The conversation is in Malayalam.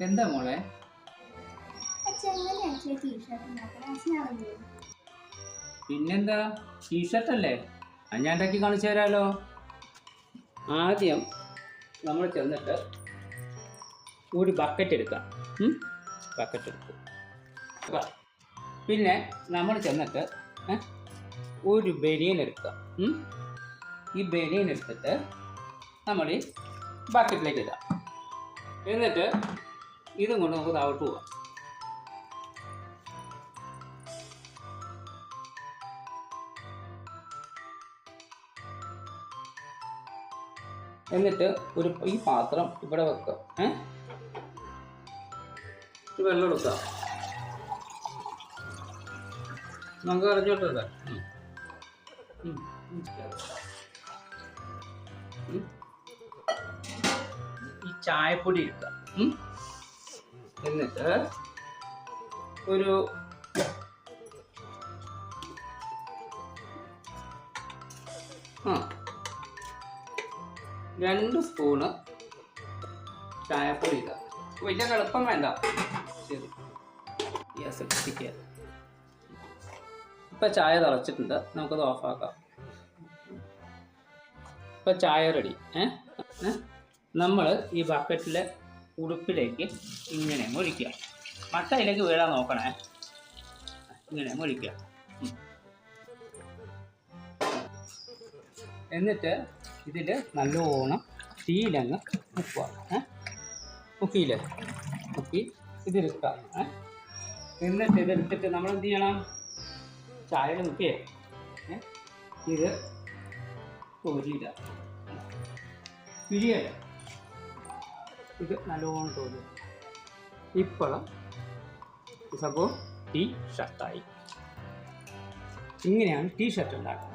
എന്താ മോളെ? പിന്നെന്താ, ടീഷർട്ട് അല്ലേ? ഞാൻ ഉണ്ടാക്കി കാണിച്ചു തരാലോ. ആദ്യം നമ്മൾ ചെന്നിട്ട് ഒരു ബക്കറ്റ് എടുക്കാം. ബക്കറ്റ് എടുക്കും. പിന്നെ നമ്മൾ ചെന്നിട്ട് ഒരു ബനിയൻ എടുക്കാം. ഈ ബനിയൻ എടുത്തിട്ട് നമ്മൾ ഈ ബക്കറ്റിലേക്ക് ഇടാം. എന്നിട്ട് ഇതും കൊണ്ട് നമുക്ക് താഴോട്ട് പോവാം. എന്നിട്ട് ഈ പാത്രം ഇവിടെ വെക്കുക. വെള്ളം എടുക്കുക. നമുക്ക് അറിഞ്ഞോട്ടല്ല. ഈ ചായപ്പൊടി എടുക്കുക. എന്നിട്ട് ഒരു 2 സ്പൂണ് ചായപ്പൊടി ഇടുക. വലിയ എളുപ്പം വേണ്ട. ശരി, ഇപ്പം ചായ തിളച്ചിട്ടുണ്ട്. നമുക്കത് ഓഫാക്കാം. ഇപ്പം ചായ റെഡി. നമ്മൾ ഈ ബക്കറ്റിലെ ഉടുപ്പിലേക്ക് ഇങ്ങനെ ഒഴിക്കുക. മട്ട അതിലേക്ക് വീഴാൻ നോക്കണേ. ഇങ്ങനെ ഒഴിക്കുക. എന്നിട്ട് ഇതിൽ നല്ലോണം തീയിലങ്ങ് മുക്കുക. മുക്കിയില്ലേ? മുക്കി ഇതിലെടുക്കുക. എന്നിട്ട് ഇതെടുത്തിട്ട് നമ്മൾ എന്ത് ചെയ്യണം? ചായയിൽ മുക്കിയേ ഇത് തോരിയില്ല, പിരിയല്ല. ഇത് നല്ലോണം തോരി. ഇപ്പോഴും സംഭവം ടീ ഷർട്ടായി. ഇങ്ങനെയാണ് ടീ ഷർട്ട് ഉണ്ടാക്കുന്നത്.